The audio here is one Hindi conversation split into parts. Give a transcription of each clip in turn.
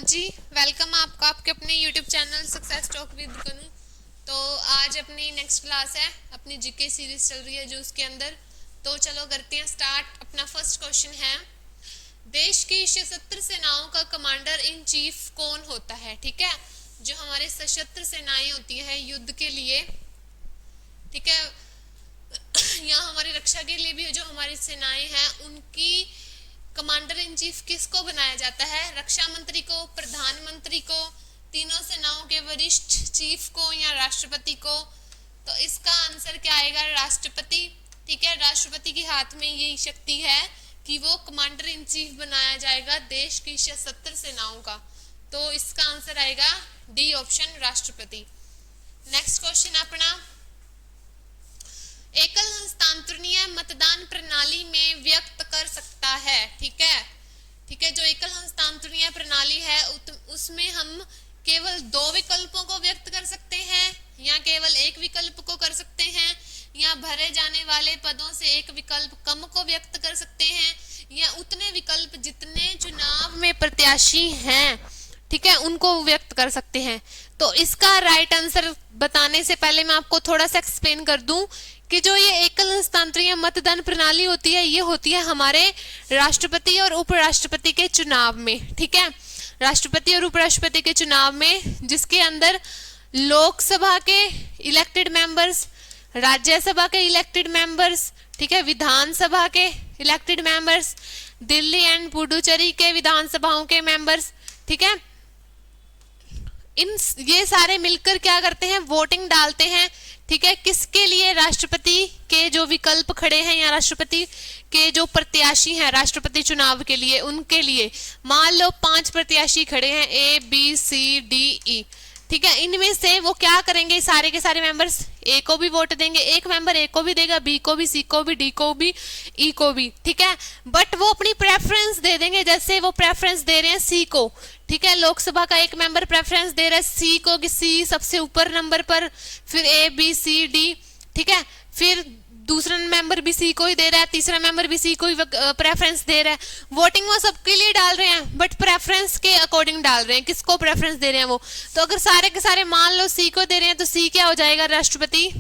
जी वेलकम आपका आपके अपने YouTube channel success talk with कनू। तो आज अपनी नेक्स्ट क्लास है, अपनी जीके सीरीज चल रही है जो उसके अंदर। तो चलो करते हैं स्टार्ट। अपना फर्स्ट क्वेश्चन है, देश की सशस्त्र सेनाओं का कमांडर इन चीफ कौन होता है। ठीक है, जो हमारे सशस्त्र सेनाएं होती है युद्ध के लिए, ठीक है, यहाँ हमारी रक्षा के लिए भी जो हमारी सेनाएं हैं उनकी कमांडर इन चीफ किसको बनाया जाता है? रक्षा मंत्री को, प्रधानमंत्री को, तीनों सेनाओं के वरिष्ठ चीफ को या राष्ट्रपति को? तो इसका आंसर क्या आएगा? राष्ट्रपति। ठीक है, राष्ट्रपति के हाथ में यही शक्ति है कि वो कमांडर इन चीफ बनाया जाएगा देश की सशस्त्र सेनाओं का। तो इसका आंसर आएगा डी ऑप्शन, राष्ट्रपति। नेक्स्ट क्वेश्चन अपना, एकल हस्तांतरणीय मतदान प्रणाली में व्यक्त कर सकता है। ठीक है, जो एकल हस्तांतरणीय प्रणाली है उसमें हम केवल दो विकल्पों को व्यक्त कर सकते हैं या केवल एक विकल्प को कर सकते हैं या भरे जाने वाले पदों से एक विकल्प कम को व्यक्त कर सकते हैं या उतने विकल्प जितने चुनाव में प्रत्याशी हैं, ठीक है, उनको व्यक्त कर सकते हैं। तो इसका राइट आंसर बताने से पहले मैं आपको थोड़ा सा एक्सप्लेन कर दूं कि जो ये एकल हस्तांतरणीय मतदान प्रणाली होती है ये होती है हमारे राष्ट्रपति और उपराष्ट्रपति के चुनाव में। ठीक है, राष्ट्रपति और उपराष्ट्रपति के चुनाव में जिसके अंदर लोकसभा के इलेक्टेड मेंबर्स, राज्यसभा के इलेक्टेड मेंबर्स, ठीक है, विधानसभा के elected members, Delhi and Puducherry के विधानसभाओं के मेंबर्स, ठीक है, ये सारे मिलकर क्या करते हैं? वोटिंग डालते हैं। ठीक है, किसके लिए? राष्ट्रपति के जो विकल्प खड़े हैं या राष्ट्रपति के जो प्रत्याशी हैं राष्ट्रपति चुनाव के लिए, उनके लिए मान लो 5 प्रत्याशी खड़े हैं, A B C D E. ठीक है, इनमें से वो क्या करेंगे? सारे के सारे मेंबर्स ए को भी वोट देंगे, एक मेंबर ए को भी देगा, बी को भी, सी को भी, डी को भी, ई को भी। ठीक है, बट वो अपनी प्रेफरेंस दे देंगे, जैसे वो प्रेफरेंस दे रहे हैं सी को। ठीक है, लोकसभा का एक मेंबर प्रेफरेंस दे रहा है सी को कि सी सबसे ऊपर नंबर पर, फिर ए बी सी डी। ठीक है, फिर दूसरा मेंबर भी सी को ही दे रहा है, तीसरा मेंबर भी सी को ही प्रेफरेंस दे रहा है। वोटिंग वो सबके लिए डाल रहे हैं बट प्रेफरेंस के अकॉर्डिंग डाल रहे हैं, किसको प्रेफरेंस दे रहे हैं वो। तो अगर सारे के सारे मान लो सी को दे रहे हैं तो सी क्या हो जाएगा? राष्ट्रपति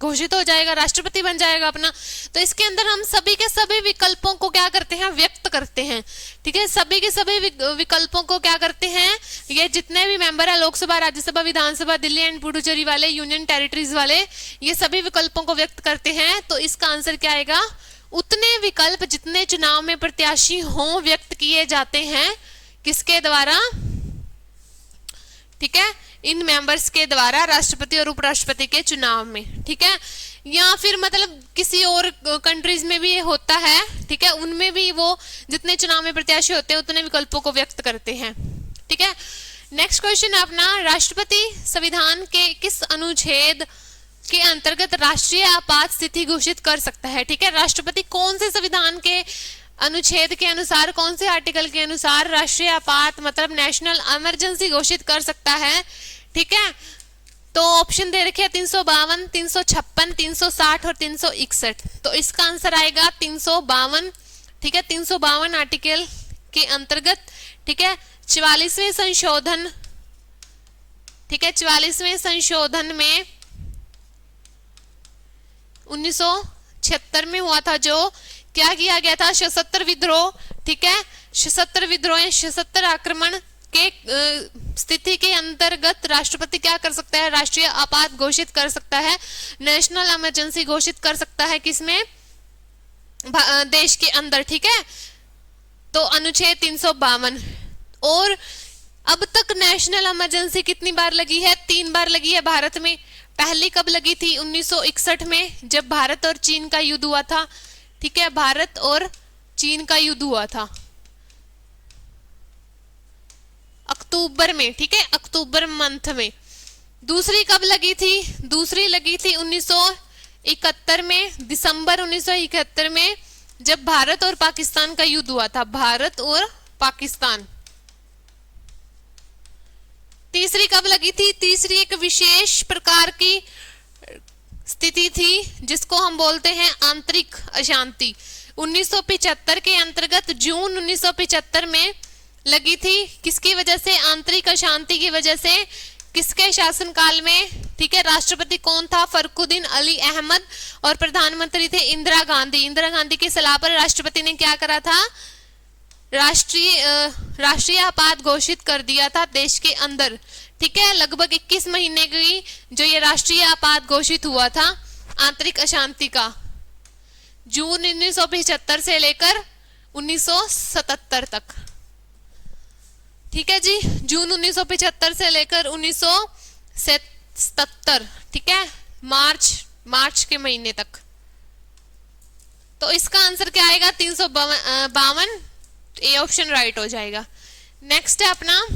घोषित हो जाएगा, राष्ट्रपति बन जाएगा अपना। तो इसके अंदर हम सभी के सभी विकल्पों को क्या करते हैं? व्यक्त करते हैं। ठीक है, सभी के सभी विकल्पों को क्या करते हैं? ये जितने भी मेंबर है लोकसभा, राज्यसभा, विधानसभा, दिल्ली एंड पुडुचेरी वाले, यूनियन टेरिटरीज वाले, ये सभी विकल्पों को व्यक्त करते हैं। तो इसका आंसर क्या आएगा? उतने विकल्प जितने चुनाव में प्रत्याशी हों व्यक्त किए जाते हैं। किसके द्वारा? ठीक है, इन मेंबर्स के द्वारा, राष्ट्रपति और उपराष्ट्रपति के चुनाव में। ठीक है, या फिर मतलब किसी और कंट्रीज में भी ये होता है। ठीक है, उनमें भी वो जितने चुनाव में प्रत्याशी होते हैं उतने विकल्पों को व्यक्त करते हैं। ठीक है, नेक्स्ट क्वेश्चन अपना, राष्ट्रपति संविधान के किस अनुच्छेद के अंतर्गत राष्ट्रीय आपात स्थिति घोषित कर सकता है? ठीक है, राष्ट्रपति कौन से संविधान के अनुच्छेद के अनुसार, कौन से आर्टिकल के अनुसार राष्ट्रीय आपात मतलब नेशनल इमरजेंसी घोषित कर सकता है? ठीक है, तो ऑप्शन दे रखे हैं 352, 356, 360 और 361। तो इसका आंसर आएगा 352। ठीक है, 352 आर्टिकल के अंतर्गत, ठीक है, 44वें संशोधन, ठीक है, 44वें संशोधन में 1976 में हुआ था, जो क्या किया गया था? सशस्त्र विद्रोह। ठीक है, सशस्त्र विद्रोह, सशस्त्र आक्रमण के स्थिति के अंतर्गत राष्ट्रपति क्या कर सकता है? राष्ट्रीय आपात घोषित कर सकता है, नेशनल इमरजेंसी घोषित कर सकता है। किसमें? देश के अंदर। ठीक है, तो अनुच्छेद 352। और अब तक नेशनल इमरजेंसी कितनी बार लगी है? 3 बार लगी है भारत में। पहली कब लगी थी? 1961 में, जब भारत और चीन का युद्ध हुआ था। ठीक है, भारत और चीन का युद्ध हुआ था अक्टूबर में। ठीक है, अक्टूबर मंथ में। दूसरी कब लगी थी? दूसरी लगी थी 1971 में, दिसंबर 1971 में, जब भारत और पाकिस्तान का युद्ध हुआ था, भारत और पाकिस्तान। तीसरी कब लगी थी? तीसरी एक विशेष प्रकार की स्थिति थी जिसको हम बोलते हैं आंतरिक अशांति। 1975 के अंतर्गत जून 1975 में लगी थी, किसकी वजह से? आंतरिक अशांति की वजह से। किसके शासनकाल में? ठीक है, राष्ट्रपति कौन था? फखरुद्दीन अली अहमद। और प्रधानमंत्री थे इंदिरा गांधी। इंदिरा गांधी की सलाह पर राष्ट्रपति ने क्या करा था? राष्ट्रीय आपात घोषित कर दिया था देश के अंदर। ठीक है, लगभग 21 महीने की जो ये राष्ट्रीय आपात घोषित हुआ था आंतरिक अशांति का, जून 1975 से लेकर 1977 तक। ठीक है जी, जून 1975 से लेकर 1977, ठीक है, मार्च के महीने तक। तो इसका आंसर क्या आएगा? 352। ए ऑप्शन राइट हो जाएगा। नेक्स्ट है अपना,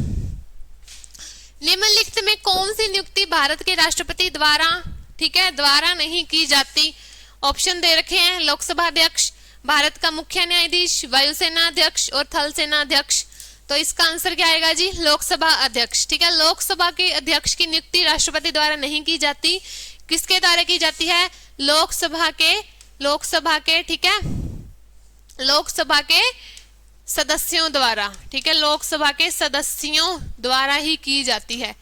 निम्नलिखित में कौन सी नियुक्ति भारत के राष्ट्रपति द्वारा, ठीक है, द्वारा नहीं की जाती? ऑप्शन दे रखे हैं, लोकसभा अध्यक्ष, भारत का मुख्य न्यायाधीश, वायुसेना अध्यक्ष और थल सेना अध्यक्ष। तो इसका आंसर क्या आएगा जी? लोकसभा अध्यक्ष। ठीक है, लोकसभा के अध्यक्ष की नियुक्ति राष्ट्रपति द्वारा नहीं की जाती, किसके द्वारा की जाती है? लोकसभा के, ठीक है, लोकसभा के सदस्यों द्वारा। ठीक है, लोकसभा के सदस्यों द्वारा ही की जाती है।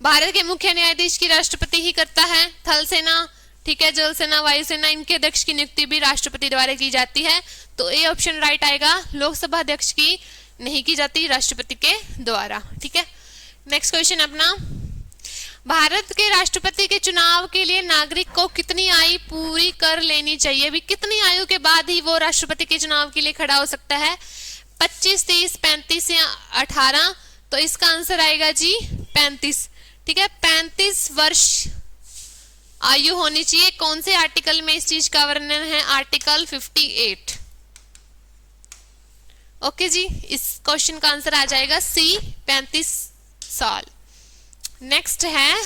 भारत के मुख्य न्यायाधीश की राष्ट्रपति ही करता है। थल सेना, ठीक है, जल सेना, वायुसेना, इनके अध्यक्ष की नियुक्ति भी राष्ट्रपति द्वारा की जाती है। तो ए ऑप्शन राइट आएगा, लोकसभा अध्यक्ष की नहीं की जाती, राष्ट्रपति के द्वारा। ठीक है, नेक्स्ट क्वेश्चन अपना, भारत के राष्ट्रपति के चुनाव के लिए नागरिक को कितनी आयु पूरी कर लेनी चाहिए? अभी कितनी आयु के बाद ही वो राष्ट्रपति के चुनाव के लिए खड़ा हो सकता है? 25, 30, 35 या 18? तो इसका आंसर आएगा जी 35। ठीक है, 35 वर्ष आयु होनी चाहिए। कौन से आर्टिकल में इस चीज का वर्णन है? आर्टिकल 58। ओके जी, इस क्वेश्चन का आंसर आ जाएगा सी, 35 साल। नेक्स्ट है,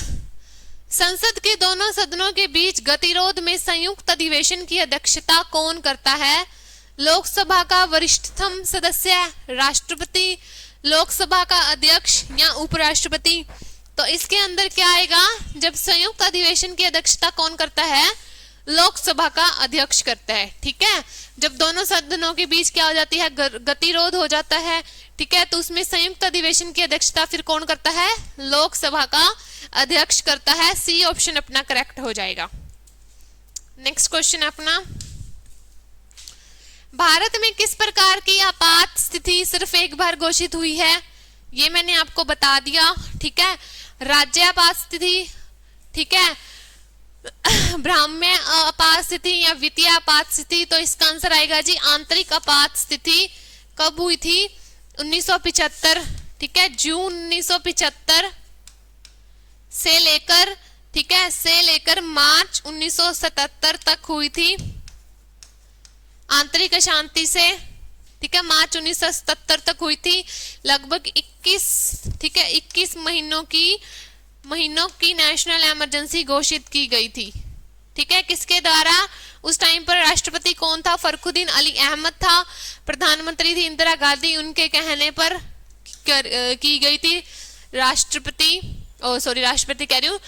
संसद के दोनों सदनों के बीच गतिरोध में संयुक्त अधिवेशन की अध्यक्षता कौन करता है? लोकसभा का वरिष्ठतम सदस्य, राष्ट्रपति, लोकसभा का अध्यक्ष या उपराष्ट्रपति? तो इसके अंदर क्या आएगा? जब संयुक्त अधिवेशन की अध्यक्षता कौन करता है? लोकसभा का अध्यक्ष करता है। ठीक है, जब दोनों सदनों के बीच क्या हो जाती है? गतिरोध हो जाता है। ठीक है, तो उसमें संयुक्त अधिवेशन की अध्यक्षता फिर कौन करता है? लोकसभा का अध्यक्ष करता है। सी ऑप्शन अपना करेक्ट हो जाएगा। नेक्स्ट क्वेश्चन अपना, भारत में किस प्रकार की आपात स्थिति सिर्फ एक बार घोषित हुई है? ये मैंने आपको बता दिया। ठीक है, राज्य आपात स्थिति, ठीक है, ब्राह्म्य आपात स्थिति या वित्तीय आपात स्थिति? तो इसका आंसर आएगा जी आंतरिक आपात स्थिति। कब हुई थी? 1975। ठीक है, जून 1975 से लेकर, ठीक है, से लेकर मार्च 1977 तक हुई थी आंतरिक अशांति से। ठीक है, मार्च 1977 तक हुई थी। लगभग 21, ठीक है, 21 महीनों की नेशनल इमरजेंसी घोषित की गई थी। ठीक है, किसके द्वारा? उस टाइम पर राष्ट्रपति कौन था? फखरुद्दीन अली अहमद था। प्रधानमंत्री थी इंदिरा गांधी। उनके कहने पर की गई थी राष्ट्रपति कह रही हूँ,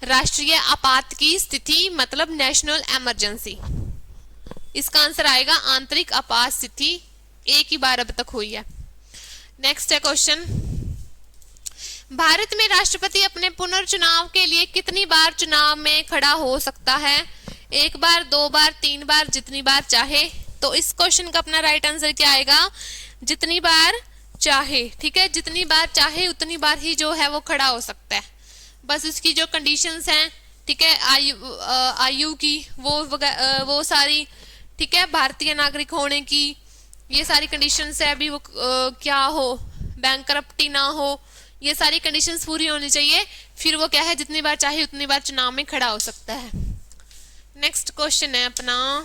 राष्ट्रीय आपात की स्थिति, मतलब नेशनल इमरजेंसी। इसका आंसर आएगा आंतरिक आपात स्थिति। एक ही बार अब तक हुई है। नेक्स्ट है क्वेश्चन, भारत में राष्ट्रपति अपने पुनर्चुनाव के लिए कितनी बार चुनाव में खड़ा हो सकता है? 1 बार, 2 बार, 3 बार, जितनी बार चाहे। तो इस क्वेश्चन का अपना राइट आंसर क्या आएगा? जितनी बार चाहे। ठीक है, जितनी बार चाहे उतनी बार ही जो है वो खड़ा हो सकता है। बस उसकी जो कंडीशंस हैं, ठीक है, आयु की, वो सारी, ठीक है, भारतीय नागरिक होने की, ये सारी कंडीशंस है। अभी वो क्या हो, बैंकरप्टी ना हो, ये सारी कंडीशंस पूरी होनी चाहिए, फिर वो क्या है, जितनी बार चाहे उतनी बार चुनाव में खड़ा हो सकता है। नेक्स्ट क्वेश्चन है अपना,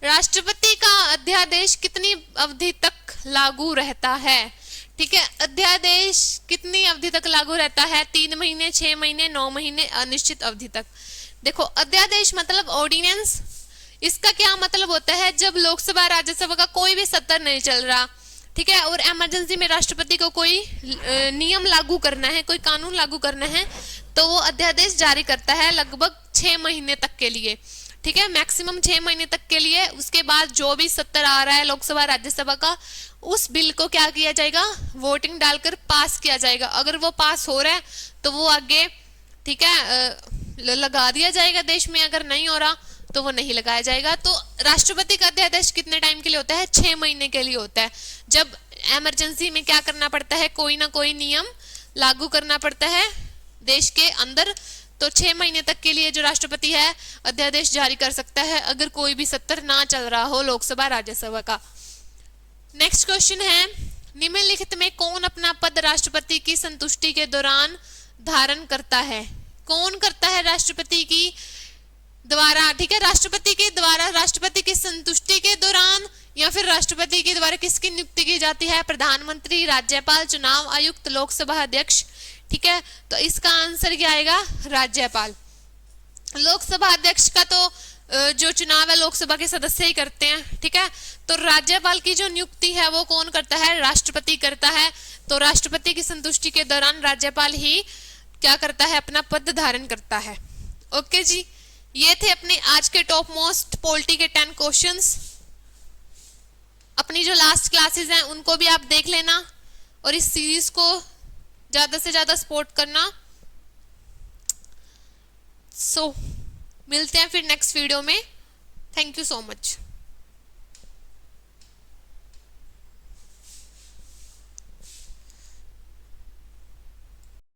राष्ट्रपति का अध्यादेश कितनी अवधि तक लागू रहता है? ठीक है, अध्यादेश कितनी अवधि तक लागू रहता है? 3 महीने, 6 महीने, 9 महीने, अनिश्चित अवधि तक। देखो, अध्यादेश मतलब ऑर्डिनेंस। इसका क्या मतलब होता है? जब लोकसभा राज्यसभा का कोई भी सत्र नहीं चल रहा, ठीक है, और इमरजेंसी में राष्ट्रपति को कोई नियम लागू करना है, कोई कानून लागू करना है, तो वो अध्यादेश जारी करता है लगभग 6 महीने तक के लिए। ठीक है, मैक्सिमम 6 महीने तक के लिए। उसके बाद जो भी 70 आ रहा है लोकसभा राज्यसभा का, उस बिल को क्या किया जाएगा, वोटिंग डालकर पास किया जाएगा। अगर वो पास हो रहा है तो वो आगे, ठीक है, लगा दिया जाएगा देश में, अगर नहीं हो रहा तो वो नहीं लगाया जाएगा। तो राष्ट्रपति का अध्यादेश कितने टाइम के लिए होता है, 6 महीने के लिए होता है। जब इमरजेंसी में क्या करना पड़ता है, कोई ना कोई नियम लागू करना पड़ता है देश के अंदर, तो 6 महीने तक के लिए जो राष्ट्रपति है अध्यादेश जारी कर सकता है, अगर कोई भी सत्र ना चल रहा हो लोकसभा राज्यसभा का। नेक्स्ट क्वेश्चन है, निम्नलिखित में कौन अपना पद राष्ट्रपति की संतुष्टि के दौरान धारण करता है? कौन करता है राष्ट्रपति की द्वारा, ठीक है, राष्ट्रपति के द्वारा, राष्ट्रपति की संतुष्टि के दौरान, या फिर राष्ट्रपति के द्वारा किसकी नियुक्ति की जाती है? प्रधानमंत्री, राज्यपाल, चुनाव आयुक्त, लोकसभा अध्यक्ष। ठीक है, तो इसका आंसर क्या आएगा, राज्यपाल। लोकसभा अध्यक्ष का तो जो चुनाव है लोकसभा के सदस्य ही करते हैं, ठीक है। तो राज्यपाल की जो नियुक्ति है वो कौन करता है, राष्ट्रपति करता है। तो राष्ट्रपति की संतुष्टि के दौरान राज्यपाल ही क्या करता है, अपना पद धारण करता है। ओके जी, ये थे अपने आज के टॉप मोस्ट पॉलिटी के 10 क्वेश्चंस। अपनी जो लास्ट क्लासेस हैं उनको भी आप देख लेना और इस सीरीज को ज्यादा से ज्यादा सपोर्ट करना। मिलते हैं फिर नेक्स्ट वीडियो में। Thank you so much.